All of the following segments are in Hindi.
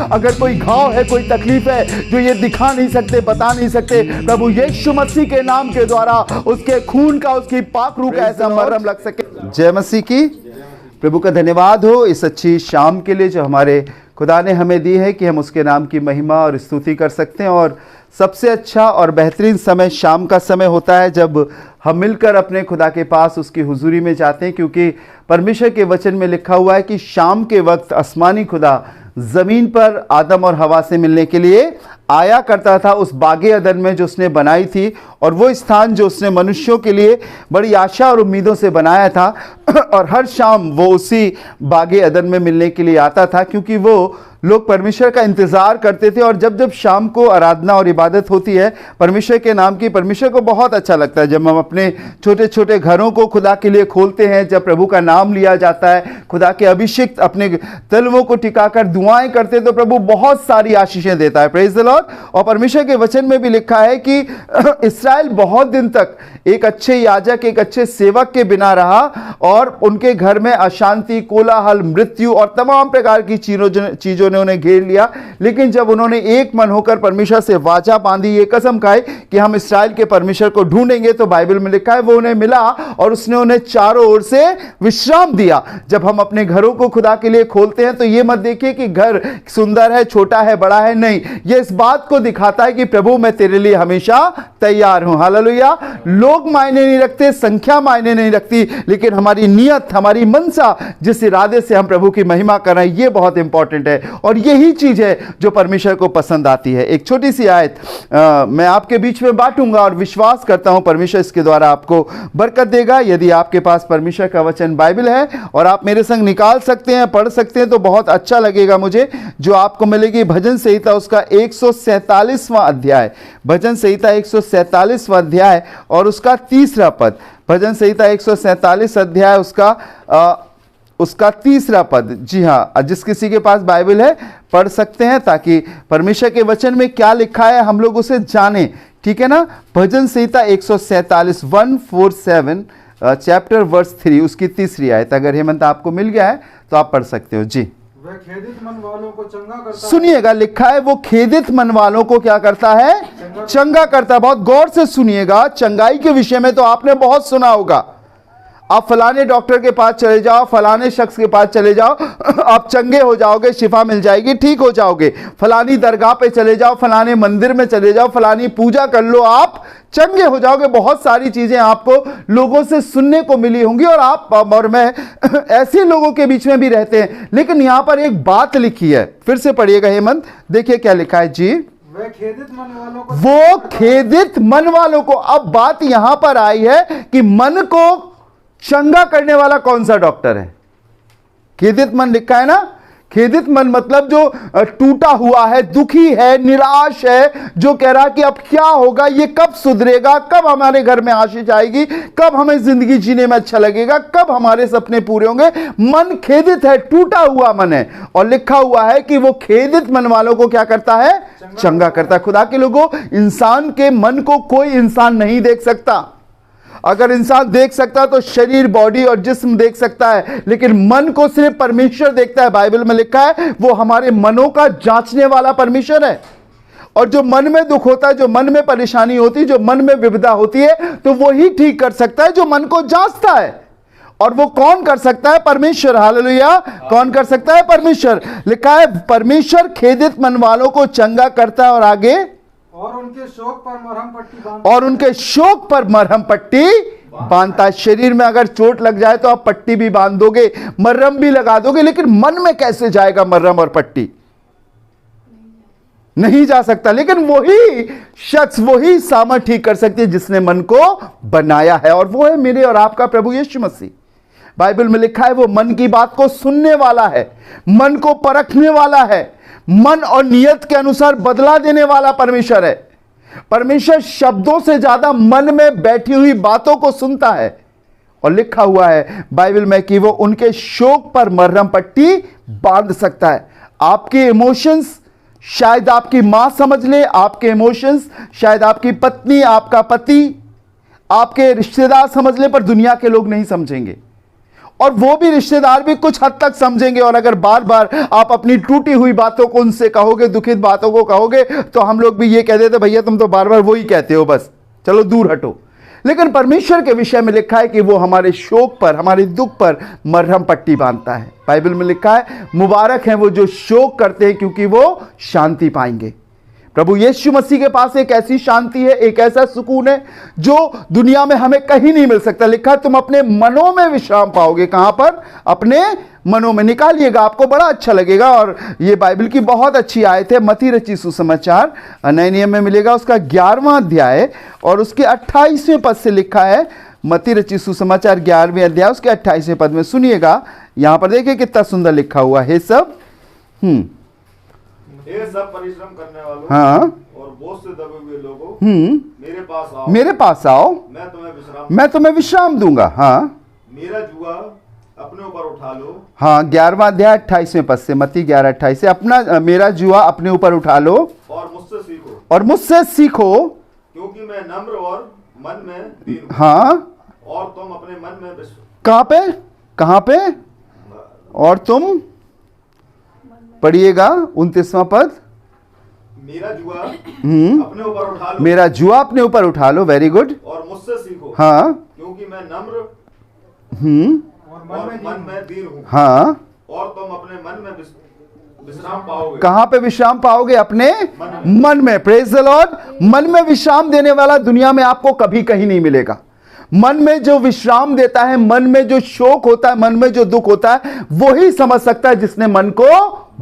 अगर कोई घाव है, कोई तकलीफ है जो ये दिखा नहीं सकते, बता नहीं सकते, प्रभु यीशु मसीह के नाम के द्वारा उसके खून का, उसकी पाक रूह का ऐसा मरहम लग सके। जय मसीह की। प्रभु का धन्यवाद हो इस अच्छी शाम के लिए जो हमारे खुदा ने हमें दी है कि हम उसके नाम की महिमा और स्तुति कर सकते हैं। और सबसे अच्छा और बेहतरीन समय शाम का समय होता है जब हम मिलकर अपने खुदा के पास उसकी हुजूरी में जाते हैं, क्योंकि परमेश्वर के वचन में लिखा हुआ है कि शाम के वक्त आसमानी खुदा ज़मीन पर आदम और हवा से मिलने के लिए आया करता था उस बागे अदन में जो उसने बनाई थी, और वो स्थान जो उसने मनुष्यों के लिए बड़ी आशा और उम्मीदों से बनाया था। और हर शाम वो उसी बागे अदन में मिलने के लिए आता था, क्योंकि वो लोग परमेश्वर का इंतज़ार करते थे। और जब जब शाम को आराधना और इबादत होती है परमेश्वर के नाम की, परमेश्वर को बहुत अच्छा लगता है जब हम अपने छोटे छोटे घरों को खुदा के लिए खोलते हैं, जब प्रभु का नाम लिया जाता है, खुदा के अभिषिक्त अपने तलवों को टिकाकर दुआएं करते, तो प्रभु बहुत सारी आशीषें देता है। Praise the Lord. और परमेश्वर के वचन में भी लिखा है कि इस्राएल बहुत दिन तक एक अच्छे याजक, एक अच्छे सेवक के बिना रहा, और उनके घर में अशांति, कोलाहल, मृत्यु और तमाम प्रकार की चीज़ों ने उन्हें घेर लिया। लेकिन जब उन्होंने एक मन होकर परमेश्वर से वाचा बांधी, ये कसम खाई कि हम इस्राएल के परमेश्वर को ढूंढेंगे, तो बाइबल में लिखा है वो उन्हें मिला और उसने उन्हें चारों ओर से विश्राम दिया। जब हम अपने घरों को खुदा के लिए खोलते हैं तो ये मत देखिए कि घर सुंदर है, छोटा है, बड़ा है, नहीं, ये इस बात को दिखाता है कि प्रभु मैं तेरे लिए हमेशा तैयार हूं। हालेलुया। लोग मायने नहीं रखते, संख्या मायने नहीं रखती, लेकिन हमारी नियत, हमारी मनसा, जिस इरादे से हम प्रभु की महिमा कर रहे हैं, ये बहुत इंपॉर्टेंट है। और यही चीज है जो परमेश्वर को पसंद आती है। एक छोटी सी आयत मैं आपके बीच में बांटूंगा और विश्वास करता हूं परमेश्वर इसके द्वारा आपको बरकत देगा। यदि आपके पास परमेश्वर का वचन बाइबल है और आप मेरे संग निकाल सकते हैं, पढ़ सकते हैं, तो बहुत अच्छा लगेगा मुझे। जो आपको मिलेगी भजन संहिता उसका 147वां अध्याय, भजन संहिता 147वां अध्याय और उसका 3रा पद। भजन संहिता 147 अध्याय उसका 3रा पद। जी हाँ, जिस किसी के पास बाइबल है पढ़ सकते हैं, ताकि परमेश्वर के वचन में क्या लिखा है हम लोग उसे जानें। ठीक है ना। भजन संहिता 147 147 चैप्टर वर्स 3 उसकी 3री आयत। अगर हेमंत आपको मिल गया है तो आप पढ़ सकते हो। जी। वह खेदित मन वालों को चंगा करता सुनिएगा, लिखा है वो खेदित मन वालों को क्या करता है? चंगा करता है। बहुत गौर से सुनिएगा। चंगाई के विषय में तो आपने बहुत सुना होगा। आप फलाने डॉक्टर के पास चले जाओ, फलाने शख्स के पास चले जाओ, आप चंगे हो जाओगे, शिफा मिल जाएगी, ठीक हो जाओगे। फलानी दरगाह पे चले जाओ, फलाने मंदिर में चले जाओ, फलानी पूजा कर लो, आप चंगे हो जाओगे। बहुत सारी चीजें आपको लोगों से सुनने को मिली होंगी, और आप और मैं ऐसे लोगों के बीच में भी रहते हैं। लेकिन यहां पर एक बात लिखी है, फिर से पढ़िएगा हेमंत, देखिए क्या लिखा है। जी। वह खेदित मन वालों को, वो खेदित मन वालों को। अब बात यहां पर आई है कि मन को चंगा करने वाला कौन सा डॉक्टर है? खेदित मन लिखा है ना। खेदित मन मतलब जो टूटा हुआ है, दुखी है, निराश है, जो कह रहा कि अब क्या होगा, ये कब सुधरेगा, कब हमारे घर में आशीष आएगी, कब हमें जिंदगी जीने में अच्छा लगेगा, कब हमारे सपने पूरे होंगे। मन खेदित है, टूटा हुआ मन है। और लिखा हुआ है कि वो खेदित मन वालों को क्या करता है? चंगा करता है। खुदा के लोगों, इंसान के मन को कोई इंसान नहीं देख सकता। अगर इंसान देख सकता तो शरीर, बॉडी और जिस्म देख सकता है, लेकिन मन को सिर्फ परमेश्वर देखता है। बाइबल में लिखा है वो हमारे मनों का जांचने वाला परमेश्वर है। और जो मन में दुख होता है, जो मन में परेशानी होती है, जो मन में विविधता होती है, तो वो ही ठीक कर सकता है जो मन को जांचता है। और वो कौन कर सकता है? परमेश्वर। हालेलुया। कौन कर सकता है? परमेश्वर। लिखा है परमेश्वर खेदित मन वालों को चंगा करता है। और आगे, और उनके शोक पर मरहम पट्टी बांधता है। शरीर में अगर चोट लग जाए तो आप पट्टी भी बांध दोगे, मरहम भी लगा दोगे, लेकिन मन में कैसे जाएगा मरहम और पट्टी? नहीं जा सकता। लेकिन वही शख्स, वही सामर्थ ठीक कर सकती है जिसने मन को बनाया है, और वो है मेरे और आपका प्रभु यीशु मसीह। बाइबल में लिखा है वो मन की बात को सुनने वाला है, मन को परखने वाला है, मन और नियत के अनुसार बदला देने वाला परमेश्वर है। परमेश्वर शब्दों से ज्यादा मन में बैठी हुई बातों को सुनता है। और लिखा हुआ है बाइबल में कि वो उनके शोक पर मरहम पट्टी बांध सकता है। आपके इमोशंस शायद आपकी मां समझ ले, आपके इमोशंस शायद आपकी पत्नी, आपका पति, आपके रिश्तेदार समझ ले, पर दुनिया के लोग नहीं समझेंगे। और वो भी रिश्तेदार भी कुछ हद तक समझेंगे। और अगर बार बार आप अपनी टूटी हुई बातों को उनसे कहोगे, दुखित बातों को कहोगे, तो हम लोग भी ये कह देते भैया तुम तो बार बार वही कहते हो, बस चलो दूर हटो। लेकिन परमेश्वर के विषय में लिखा है कि वो हमारे शोक पर, हमारे दुख पर मरहम पट्टी बांधता है। बाइबल में लिखा है मुबारक हैं वो जो शोक करते हैं क्योंकि वो शांति पाएंगे। प्रभु यीशु मसीह के पास एक ऐसी शांति है, एक ऐसा सुकून है जो दुनिया में हमें कहीं नहीं मिल सकता। लिखा है तुम अपने मनों में विश्राम पाओगे। कहां पर? अपने मनों में। निकालिएगा, आपको बड़ा अच्छा लगेगा। और ये बाइबल की बहुत अच्छी आयत है, मत्ती रचित सुसमाचार नए नियम में मिलेगा, उसका 11वां अध्याय और उसके 28वें पद से लिखा है। मत्ती रचित सुसमाचार 11वें अध्याय उसके 28वें पद में सुनिएगा। यहां पर देखिए कितना सुंदर लिखा हुआ है सब। हे सब परिश्रम करने वालों हाँ, और बोझ से दबे हुए लोगों, मेरे पास आओ, मेरे पास आओ, मैं तुम्हें विश्राम दूंगा। हाँ, मेरा जुआ अपने ऊपर उठा लो। हाँ, 11वां अध्याय 28वें पद से, मत्ती 11:28 से, अपना मेरा जुआ अपने ऊपर उठा लो और मुझसे सीखो, और मुझसे सीखो क्योंकि मैं नम्र और मन में दीन हूं। हाँ, और तुम अपने मन में कहां पे? कहां पे? और तुम पढ़िएगा 29वां पद। मेरा जुआ अपने ऊपर उठा लो, मेरा जुआ अपने ऊपर उठा लो। Very good. और मुझसे सीखो, हाँ, क्योंकि मैं नम्र और मन में दीन हूं। हाँ, और तुम अपने मन में विश्राम पाओगे। कहां पे विश्राम पाओगे? अपने मन में। Praise the Lord. मन में विश्राम देने वाला दुनिया में आपको कभी कहीं नहीं मिलेगा। मन में जो विश्राम देता है, मन में जो शोक होता है, मन में जो दुख होता है, वो ही समझ सकता है जिसने मन को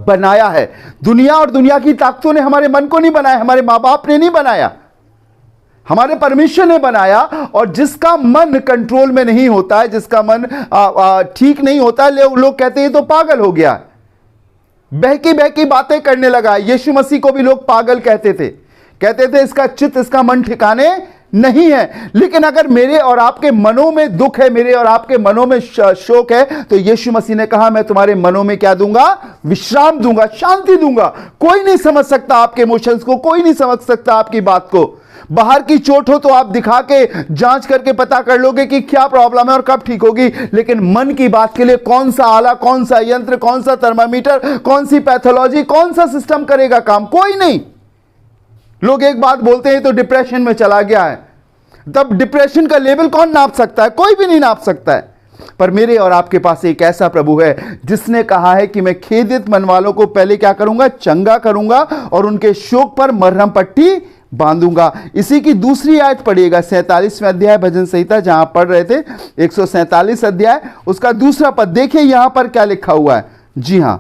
बनाया है। दुनिया और दुनिया की ताकतों ने हमारे मन को नहीं बनाया, हमारे मां बाप ने नहीं बनाया, हमारे परमेश्वर ने बनाया। और जिसका मन कंट्रोल में नहीं होता है, जिसका मन ठीक नहीं होता है, लोग कहते हैं ये तो पागल हो गया, बहकी बहकी बातें करने लगा। यीशु मसीह को भी लोग पागल कहते थे इसका चित्त, इसका मन ठिकाने नहीं है। लेकिन अगर मेरे और आपके मनों में दुख है, मेरे और आपके मनों में शोक है, तो यीशु मसीह ने कहा मैं तुम्हारे मनों में क्या दूंगा? विश्राम दूंगा, शांति दूंगा। कोई नहीं समझ सकता आपके इमोशंस को, कोई नहीं समझ सकता आपकी बात को। बाहर की चोट हो तो आप दिखा के जांच करके पता कर लोगे कि क्या प्रॉब्लम है और कब ठीक होगी। लेकिन मन की बात के लिए कौन सा आला, कौन सा यंत्र, कौन सा थर्मामीटर, कौन सी पैथोलॉजी, कौन सा सिस्टम करेगा काम? कोई नहीं। लोग एक बात बोलते हैं तो डिप्रेशन में चला गया है। तब डिप्रेशन का लेवल कौन नाप सकता है? कोई भी नहीं नाप सकता है। पर मेरे और आपके पास एक ऐसा प्रभु है जिसने कहा है कि मैं खेदित मन वालों को पहले क्या करूंगा? चंगा करूंगा और उनके शोक पर मरहम पट्टी बांधूंगा। इसी की दूसरी आयत पढ़िएगा, 47वें अध्याय भजन संहिता जहां पढ़ रहे थे, 147 अध्याय उसका दूसरा पद। देखिए यहां पर क्या लिखा हुआ है। जी हां,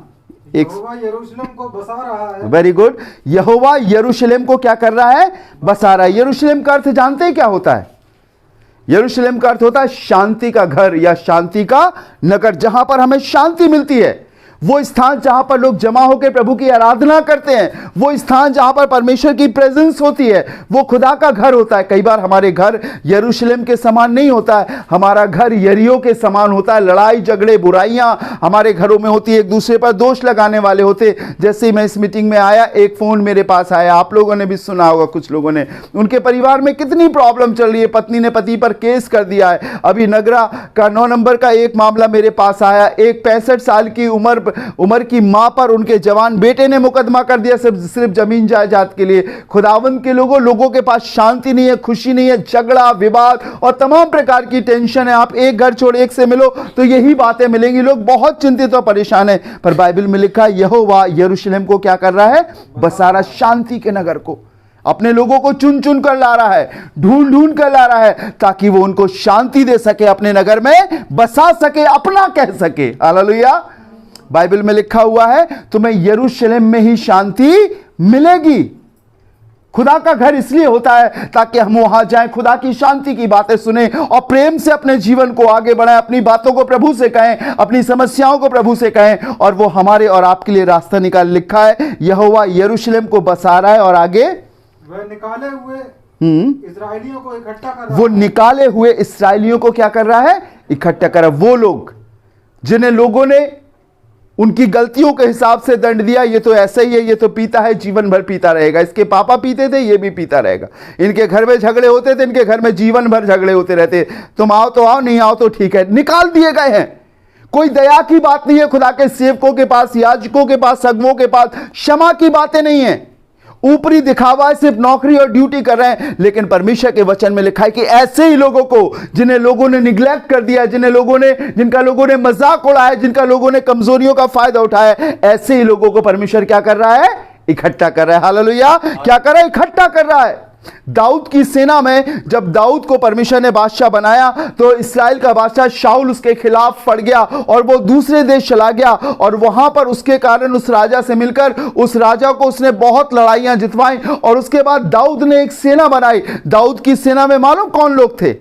यहोवा यरूशलेम को बसा रहा है। Very good. यहोवा यरूशलेम को क्या कर रहा है? बसा रहा है। यरूशलेम का अर्थ जानते हैं क्या होता है? यरूशलेम का अर्थ होता है शांति का घर या शांति का नगर, जहां पर हमें शांति मिलती है। वो स्थान जहां पर लोग जमा होकर प्रभु की आराधना करते हैं, वो स्थान जहां पर परमेश्वर की प्रेजेंस होती है, वो खुदा का घर होता है। कई बार हमारे घर यरूशलेम के समान नहीं होता है, हमारा घर यरीहो के समान होता है। लड़ाई झगड़े बुराइयां हमारे घरों में होती है, एक दूसरे पर दोष लगाने वाले होते। जैसे ही मैं इस मीटिंग में आया, एक फोन मेरे पास आया, आप लोगों ने भी सुना होगा, कुछ लोगों ने, उनके परिवार में कितनी प्रॉब्लम चल रही है, पत्नी ने पति पर केस कर दिया है। अभी नगरा का 9 नंबर का एक मामला मेरे पास आया, एक 65 साल की उम्र की मां पर उनके जवान बेटे ने मुकदमा कर दिया सिर्फ जमीन जायदाद के लिए। खुदावंद के लोगों के पास शांति नहीं है, खुशी नहीं है, झगड़ा विवाद और तमाम प्रकार की टेंशन है। आप एक घर छोड़ एक से मिलो तो यही बातें मिलेंगी। लोग बहुत चिंतित और परेशान है। पर बाइबल में लिखा है यहोवा यरूशलेम को क्या कर रहा है? बसा रहा, शांति के नगर को। अपने लोगों को चुन चुन कर ला रहा है, ढूंढ ढूंढ कर ला रहा है, ताकि वो उनको शांति दे सके, अपने नगर में बसा सके, अपना कह सके। हालेलुया। बाइबल में लिखा हुआ है तुम्हें यरूशलेम में ही शांति मिलेगी। खुदा का घर इसलिए होता है ताकि हम वहां जाएं, खुदा की शांति की बातें सुने और प्रेम से अपने जीवन को आगे बढ़ाएं, अपनी बातों को प्रभु से कहें, अपनी समस्याओं को प्रभु से कहें, और वो हमारे और आपके लिए रास्ता निकाल। लिखा है यहोवा यरूशलेम को बसा रहा है और आगे वह निकाले हुए इस्राएलियों को इकट्ठा कर रहा वो है। निकाले हुए इस्राएलियों को क्या कर रहा है? इकट्ठा कर रहा है। वो लोग जिन्हें लोगों ने उनकी गलतियों के हिसाब से दंड दिया, ये तो ऐसा ही है, ये तो पीता है, जीवन भर पीता रहेगा, इसके पापा पीते थे, ये भी पीता रहेगा, इनके घर में झगड़े होते थे, इनके घर में जीवन भर झगड़े होते रहते, तुम आओ तो आओ, नहीं आओ तो ठीक है। निकाल दिए गए हैं। कोई दया की बात नहीं है खुदा के सेवकों के पास, याजकों के पास, सगमों के पास। क्षमा की बातें नहीं है, ऊपरी दिखावा है, सिर्फ नौकरी और ड्यूटी कर रहे हैं। लेकिन परमेश्वर के वचन में लिखा है कि ऐसे ही लोगों को जिन्हें लोगों ने निग्लेक्ट कर दिया, जिनका लोगों ने मजाक उड़ाया, जिनका लोगों ने कमजोरियों का फायदा उठाया, ऐसे ही लोगों को परमेश्वर क्या कर रहा है? इकट्ठा कर रहा है। हालेलुया। क्या कर रहा है? इकट्ठा कर रहा है। दाऊद की सेना में जब दाऊद को परमेश्वर ने बादशाह बनाया तो इस्राएल का बादशाह शाऊल उसके खिलाफ पड़ गया और वो दूसरे देश चला गया, और वहां पर उसके कारण उस राजा से मिलकर उस राजा को उसने बहुत लड़ाइयां जितवाई। और उसके बाद दाऊद ने एक सेना बनाई। दाऊद की सेना में मालूम कौन लोग थे?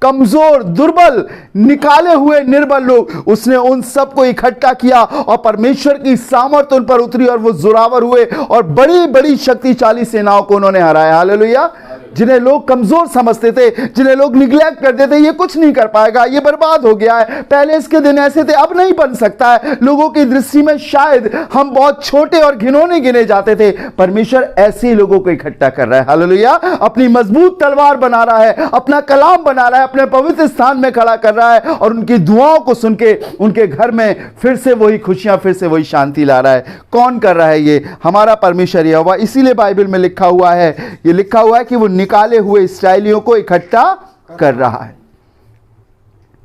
कमजोर, दुर्बल, निकाले हुए, निर्बल लोग। उसने उन सबको इकट्ठा किया और परमेश्वर की सामर्थ उन पर उतरी और वो जोरावर हुए और बड़ी बड़ी शक्तिशाली सेनाओं को उन्होंने हराया। हालेलुया। जिन्हें लोग कमजोर समझते थे, जिन्हें लोग निग्लेक्ट करते थे, ये कुछ नहीं कर पाएगा, ये बर्बाद हो गया है, पहले इसके दिन ऐसे थे, अब नहीं बन सकता है, लोगों की दृष्टि में शायद हम बहुत छोटे और घिनौने गिने जाते थे, परमेश्वर ऐसे ही लोगों को इकट्ठा कर रहा है। हालेलुया। अपनी मजबूत तलवार बना रहा है, अपना कलाम बना रहा है, अपने पवित्र स्थान में खड़ा कर रहा है और उनकी दुआओं को सुन के उनके घर में फिर से वही खुशियां, फिर से वही शांति ला रहा है। कौन कर रहा है ये? हमारा परमेश्वर यहोवा। इसीलिए बाइबल में लिखा हुआ है, ये लिखा हुआ है कि वो निकाले हुए इस्राएलियों को इकट्ठा कर रहा है।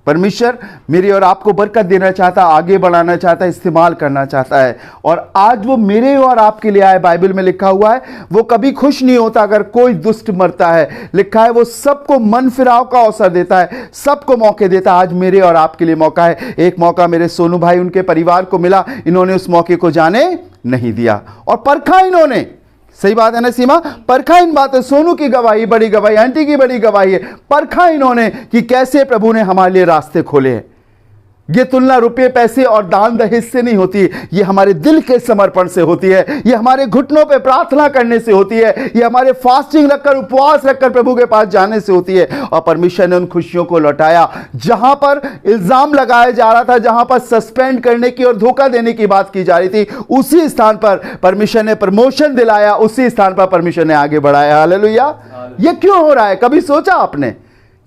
परमेश्वर मेरी और आपको बरकत देना चाहता, आगे बढ़ाना चाहता, इस्तेमाल करना चाहता है, और आज वो मेरे और आपके लिए आए। बाइबल में लिखा हुआ है वो कभी खुश नहीं होता अगर कोई दुष्ट मरता है। लिखा है वो सबको मन फिराव का अवसर देता है, सबको मौके देता है। आज मेरे और आपके लिए मौका है। एक मौका मेरे सोनू भाई, उनके परिवार को मिला, इन्होंने उस मौके को जाने नहीं दिया और परखा इन्होंने। सही बात है ना सीमा? परखा इन बातें, सोनू की गवाही बड़ी गवाही, आंटी की बड़ी गवाही है। परखा इन्होंने कि कैसे प्रभु ने हमारे लिए रास्ते खोले हैं। ये तुलना रुपये, पैसे और दान दहेज से नहीं होती, ये हमारे दिल के समर्पण से होती है, ये हमारे घुटनों पे प्रार्थना करने से होती है, ये हमारे फास्टिंग रखकर, उपवास रखकर प्रभु के पास जाने से होती है। और परमेश्वर ने उन खुशियों को लौटाया। जहां पर इल्जाम लगाया जा रहा था, जहां पर सस्पेंड करने की और धोखा देने की बात की जा रही थी, उसी स्थान पर परमेश्वर ने प्रमोशन दिलाया, उसी स्थान पर परमेश्वर ने आगे बढ़ाया। हालेलुया। ये क्यों हो रहा है? कभी सोचा आपने?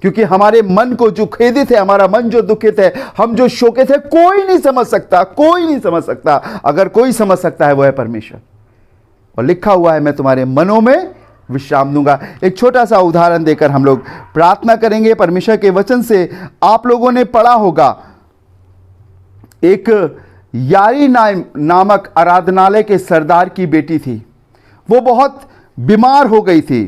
क्योंकि हमारे मन को जो खेदित है, हमारा मन जो दुखित है, हम जो शोकित है, कोई नहीं समझ सकता, कोई नहीं समझ सकता। अगर कोई समझ सकता है वो है परमेश्वर। और लिखा हुआ है मैं तुम्हारे मनों में विश्राम दूंगा। एक छोटा सा उदाहरण देकर हम लोग प्रार्थना करेंगे। परमेश्वर के वचन से आप लोगों ने पढ़ा होगा, एक यारी नामक आराधनालय के सरदार की बेटी थी। वो बहुत बीमार हो गई थी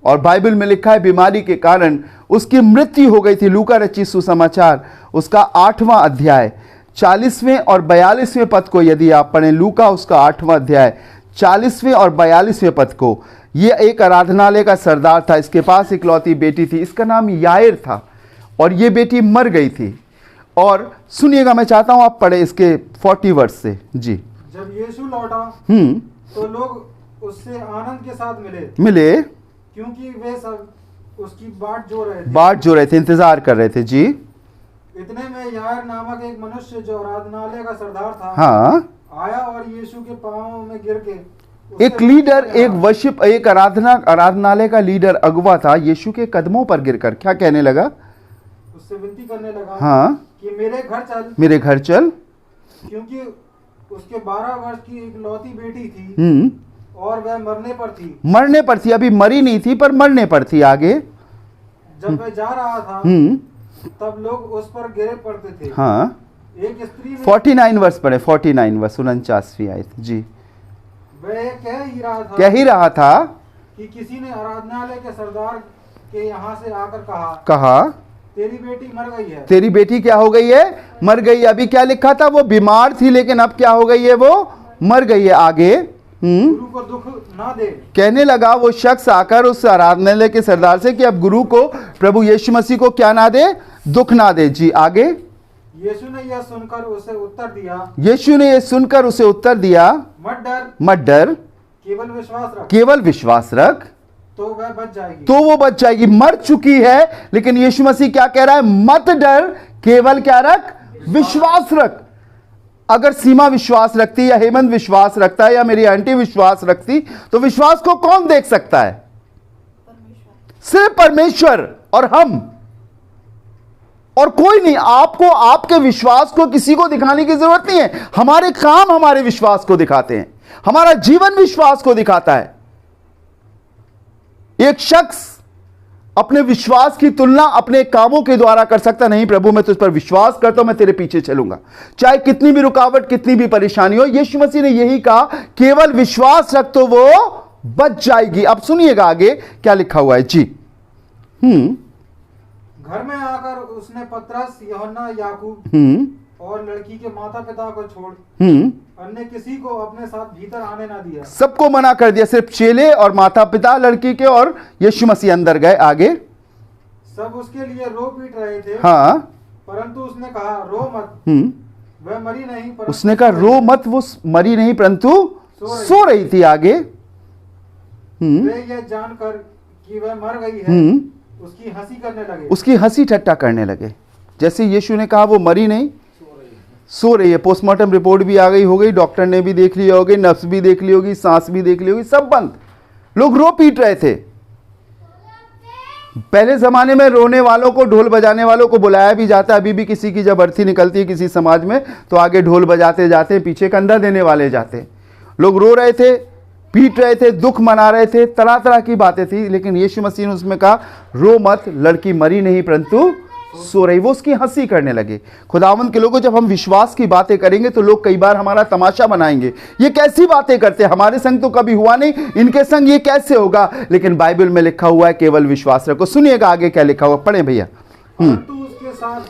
और बाइबल में लिखा है बीमारी के कारण उसकी मृत्यु हो गई थी। लूका रचित सुसमाचार उसका 8वां अध्याय 40वें और 42वें पद को यदि आप पढ़ें, लूका उसका 8वां अध्याय 40वें और 42वें पद को, ये एक आराधनालय का सरदार था। इसके पास इकलौती बेटी थी, इसका नाम यायर था, और ये बेटी मर गई थी। और सुनिएगा, मैं चाहता हूं आप पढ़े इसके 40 वर्ष से जी। जब यीशु लौटा तो लोग उससे आनंद के साथ मिले, क्योंकि वे सब उसकी बाट जो रहे थे, इंतजार कर रहे थे जी। इतने में यायर नामक एक मनुष्य जो आराधनालय का सरदार था, हाँ, आया और यीशु के पांवों में गिर के, एक लीडर, एक वर्शिप, एक आराधनालय का लीडर, अगुवा था, यीशु के कदमों पर गिरकर क्या कहने लगा? उससे विनती करने लगा, हाँ, कि मेरे घर चल, क्योंकि उसके 12 वर्ष की इकलौती बेटी थी और वह मरने पर थी। अभी मरी नहीं थी पर मरने पर थी। आगे जब वह जा रहा था तब लोग उस पर गिरे पड़ते थे। हाँ, एक स्त्री ने 49 वर्ष पढ़े, 49 वर्ष 49वीं आयत जी। वह कह ही रहा था कि किसी ने आराधनालय के सरदार के यहाँ से आकर कहा तेरी बेटी मर गई है। तेरी बेटी क्या हो गई है? मर गई। अभी क्या लिखा था? वो बीमार थी, लेकिन अब क्या हो गई है? वो मर गई है। आगे गुरु को दुख ना दे। कहने लगा वो शख्स आकर उस आराधनालय के सरदार से कि अब गुरु को, प्रभु यीशु मसीह को क्या ना दे? दुख ना दे जी। आगे यीशु ने यह सुनकर उसे उत्तर दिया, मत डर, केवल विश्वास रख, तो वो बच जाएगी। मर चुकी है, लेकिन यीशु मसीह क्या कह रहा है? मत डर, केवल क्या रख? विश्वास रख। अगर सीमा विश्वास रखती, या हेमंत विश्वास रखता है, या मेरी आंटी विश्वास रखती, तो विश्वास को कौन देख सकता है? सिर्फ परमेश्वर और हम। और कोई नहीं, आपको आपके विश्वास को किसी को दिखाने की जरूरत नहीं है। हमारे काम हमारे विश्वास को दिखाते हैं, हमारा जीवन विश्वास को दिखाता है। एक शख्स अपने विश्वास की तुलना अपने कामों के द्वारा कर सकता नहीं। प्रभु मैं तुझ पर विश्वास करता हूं, मैं तेरे पीछे चलूंगा, चाहे कितनी भी रुकावट, कितनी भी परेशानी हो। यीशु मसीह ने यही कहा, केवल विश्वास रख तो वो बच जाएगी। अब सुनिएगा आगे क्या लिखा हुआ है जी। घर में आकर उसने पतरस, यूहन्ना, याकूब और लड़की के माता पिता को छोड़ अन्य किसी को अपने साथ भीतर आने ना दिया। सबको मना कर दिया, सिर्फ चेले और माता पिता लड़की के और यीशु मसीह अंदर गए। आगे सब उसके लिए रो पीट रहे थे। हाँ, परंतु उसने कहा, रो मत, वह मरी नहीं। उसने कहा रो मत, वो मरी नहीं परंतु सो रही थी। आगे वे यह जानकर कि वह मर गई है उसकी हंसी करने लगे, उसकी हंसी ठट्टा करने लगे। जैसे यीशु ने कहा वो मरी नहीं, सो रही है। पोस्टमार्टम रिपोर्ट भी आ गई हो गई, डॉक्टर ने भी देख लिया होगी, नफ्स भी देख ली होगी, सांस भी देख ली होगी, सब बंद। लोग रो पीट रहे थे। पहले जमाने में रोने वालों को, ढोल बजाने वालों को बुलाया भी जाता है। अभी भी किसी की जब अर्थी निकलती है किसी समाज में तो आगे ढोल बजाते जाते, पीछे कंधा देने वाले जाते। लोग रो रहे थे, पीट रहे थे, दुख मना रहे थे, तरह तरह की बातें थी। लेकिन यीशु मसीह ने उसमें कहा रो मत, लड़की मरी नहीं परंतु सो रही। वो उसकी हंसी करने लगे। खुदावंद के लोगों, जब हम विश्वास की बातें करेंगे तो लोग कई बार हमारा तमाशा बनाएंगे, ये कैसी बातें करते हैं, हमारे संग तो कभी हुआ नहीं, इनके संग ये कैसे होगा। लेकिन बाइबल में लिखा हुआ है केवल विश्वास रखो। सुनिएगा आगे क्या लिखा हुआ, पढ़े भैया। उसके साथ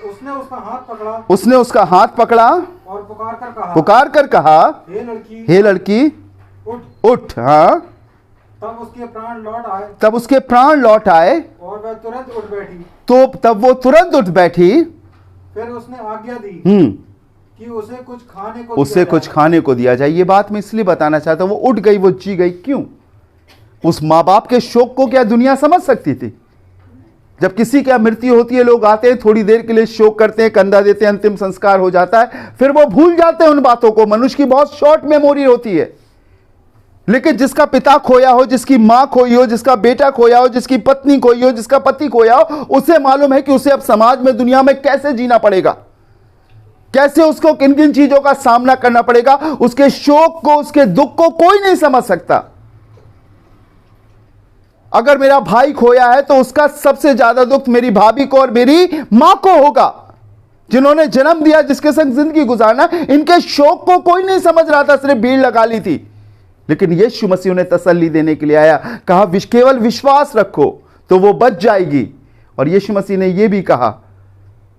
उसने उसका हाथ पकड़ा, उसने उसका हाथ पकड़ा और पुकार कर कहा हे लड़की उठ। हाँ, तब उसके प्राण लौट आए और वह तुरंत उठ बैठी। तो तब वो तुरंत उठ बैठी। फिर उसने आज्ञा दी कि उसे कुछ खाने को दिया जाए। ये बात मैं इसलिए बताना चाहता हूं, वो उठ गई, वो जी गई। क्यों? उस माँ बाप के शोक को क्या दुनिया समझ सकती थी? जब किसी की मृत्यु होती है, लोग आते हैं, थोड़ी देर के लिए शोक करते हैं, कंधा देते हैं, अंतिम संस्कार हो जाता है, फिर वो भूल जाते हैं उन बातों को। मनुष्य की बहुत शॉर्ट मेमोरी होती है। लेकिन जिसका पिता खोया हो, जिसकी मां खोई हो, जिसका बेटा खोया हो, जिसकी पत्नी खोई हो, जिसका पति खोया हो, उसे मालूम है कि उसे अब समाज में, दुनिया में कैसे जीना पड़ेगा, कैसे उसको किन किन चीजों का सामना करना पड़ेगा। उसके शोक को, उसके दुख को कोई नहीं समझ सकता। अगर मेरा भाई खोया है तो उसका सबसे ज्यादा दुख मेरी भाभी को और मेरी मां को होगा, जिन्होंने जन्म दिया, जिसके संग जिंदगी गुजारना। इनके शोक को कोई नहीं समझ रहा था, सिर्फ भीड़ लगा ली थी। लेकिन यीशु मसीह उन्हें तसल्ली देने के लिए आया, कहा केवल विश्वास रखो तो वो बच जाएगी। और यीशु मसीह ने यह भी कहा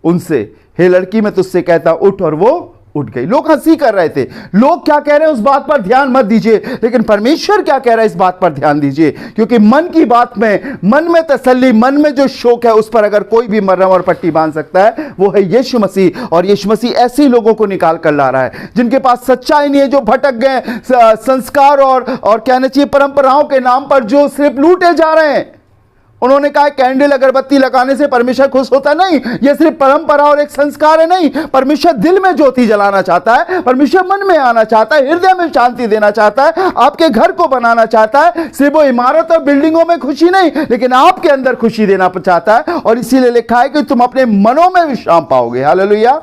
उनसे, हे लड़की मैं तुझसे कहता उठ, और वो उठ गई। लोग हंसी कर रहे थे, लोग क्या कह रहे हैं उस बात पर ध्यान मत दीजिए, लेकिन परमेश्वर क्या कह रहा है इस बात पर ध्यान दीजिए। क्योंकि मन की बात में, मन में तसल्ली, मन में जो शोक है, उस पर अगर कोई भी मरहम और पट्टी बांध सकता है वो है यीशु मसीह। और यीशु मसीह ऐसे ही लोगों को निकाल कर ला रहा है जिनके पास सच्चाई नहीं है, जो भटक गए, संस्कार और कहना चाहिए परंपराओं के नाम पर जो सिर्फ लूटे जा रहे हैं। उन्होंने कहा कैंडल अगरबत्ती लगाने से परमेश्वर खुश होता नहीं, यह सिर्फ परंपरा और एक संस्कार है। नहीं, परमेश्वर दिल में ज्योति जलाना चाहता है, परमेश्वर मन में आना चाहता है, हृदय में शांति देना चाहता है, आपके घर को बनाना चाहता है। सिर्फ वो इमारत और बिल्डिंगों में खुशी नहीं, लेकिन आपके अंदर खुशी देना चाहता है। और इसीलिए लिखा है कि तुम अपने मनों में विश्राम पाओगे। हालेलुया।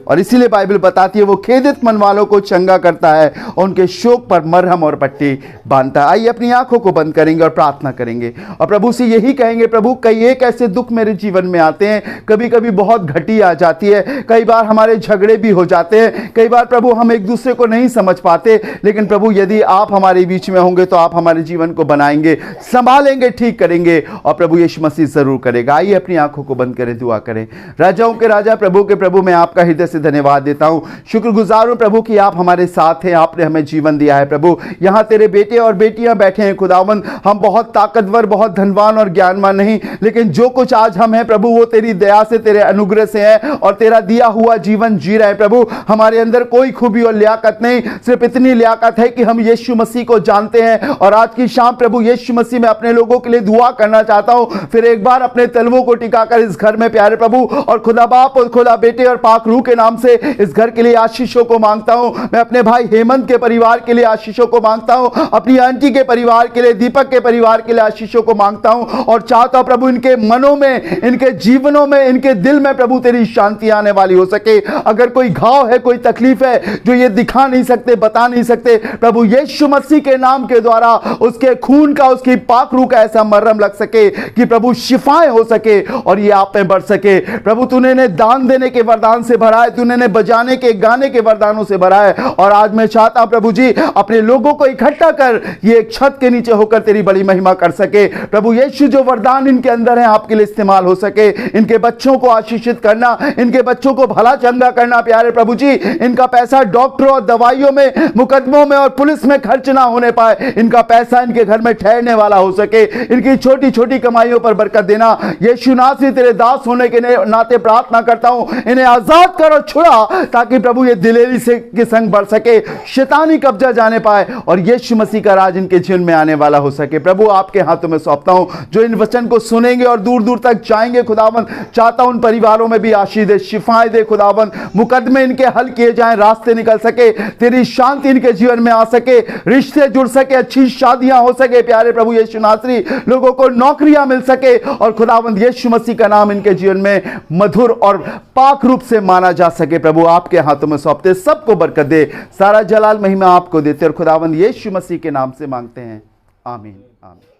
और इसीलिए बाइबल बताती है वो खेदित मन वालों को चंगा करता है और उनके शोक पर मरहम और पट्टी बांधता है। आइए अपनी आंखों को बंद करेंगे और प्रार्थना करेंगे और प्रभु से यही कहेंगे, प्रभु कई एक ऐसे दुख मेरे जीवन में आते हैं, कभी कभी बहुत घटी आ जाती है, कई बार हमारे झगड़े भी हो जाते हैं, कई बार प्रभु हम एक दूसरे को नहीं समझ पाते। लेकिन प्रभु यदि आप हमारे बीच में होंगे तो आप हमारे जीवन को बनाएंगे, संभालेंगे, ठीक करेंगे और प्रभु यीशु मसीह जरूर करेगा। आइए अपनी आंखों को बंद करें, दुआ करें। राजाओं के राजा, प्रभु के प्रभु, मैं आपका हृदय से धन्यवाद देता हूं, शुक्रगुजार हूं प्रभु कि आप हमारे साथ हैं, आपने हमें जीवन दिया है। प्रभु यहां तेरे बेटे और बेटियां बैठे हैं खुदावंद, हम बहुत ताकतवर, बहुत धनवान और ज्ञानवान नहीं, लेकिन जो कुछ आज हम हैं प्रभु वो तेरी दया से, तेरे अनुग्रह से है और तेरा दिया हुआ जीवन जी रहे हैं। प्रभु हमारे अंदर कोई खूबी और लियाकत नहीं, सिर्फ इतनी लियाकत है कि हम यीशु मसीह को जानते हैं। और आज की शाम प्रभु यीशु मसीह में अपने लोगों के लिए दुआ करना चाहता हूं, फिर एक बार अपने तलवों को टिकाकर इस घर में प्यारे प्रभु और खुदा बाप और खुदा बेटे और पाक रूह के नाम नाम से इस घर के लिए आशीषों को मांगता हूं। मैं अपने भाई हेमंत के परिवार के लिए आशीषों को मांगता हूं, अपनी आंटी के परिवार के लिए, दीपक के परिवार के लिए आशीषों को मांगता हूं और चाहता हूं प्रभु इनके मनों में, इनके जीवनों में, इनके दिल में प्रभु तेरी शांति आने वाली हो सके। अगर कोई घाव है, कोई तकलीफ है जो ये दिखा नहीं सकते, बता नहीं सकते, प्रभु यीशु मसीह के नाम के द्वारा उसके खून का, उसकी पाक रूह का ऐसा मरहम लग सके कि प्रभु शिफाएं हो सके और ये आप में बढ़ सके। प्रभु तूने ने दान देने के वरदान से भरा है, तूने ने बजाने के, गाने के वरदानों से भरा है और आज मैं चाहता हूं प्रभु जी अपने लोगों को इकट्ठा कर ये एक छत के नीचे होकर तेरी बड़ी महिमा कर सके। प्रभु यीशु जो वरदान इनके अंदर है आपके लिए इस्तेमाल हो सके। इनके बच्चों को आशीषित करना, इनके बच्चों को भला चंगा करना प्यारे प्रभु जी। इनका पैसा डॉक्टरों और दवाइयों में, मुकदमों में और पुलिस में खर्च ना होने पाए। इनका पैसा इनके घर में ठहरने वाला हो सके। इनकी छोटी छोटी कमाइयों पर बरकत देना। यीशु नासरी तेरे दास होने के नाते प्रार्थना करता हूं, इन्हें आजाद कर और छुड़ा ताकि प्रभु ये दिलेरी से के संग बढ़ सके, शैतानी कब्जा जाने पाए और यीशु मसीह का राज इनके जीवन में आने वाला हो सके। प्रभु आपके हाथों में सौंपता हूं, जो इन वचन को सुनेंगे और दूर दूर तक जाएंगे खुदावंद, चाहता हूं उन परिवारों में भी आशीष दे, शिफाएं दे खुदावंद, मुकदमे इनके हल किए जाएं, रास्ते निकल सके, तेरी शांति इनके जीवन में आ सके, रिश्ते जुड़ सके, अच्छी शादियां हो सके प्यारे प्रभु यीशु नासरी, लोगों को नौकरियां मिल सके और खुदावंद यीशु मसीह का नाम इनके जीवन में मधुर और पाक रूप से माना जा सके। प्रभु आपके हाथों में सौंपते, सबको बरकत दे, सारा जलाल महिमा आपको देते और खुदावंद यीशु मसीह के नाम से मांगते हैं, आमीन आमीन।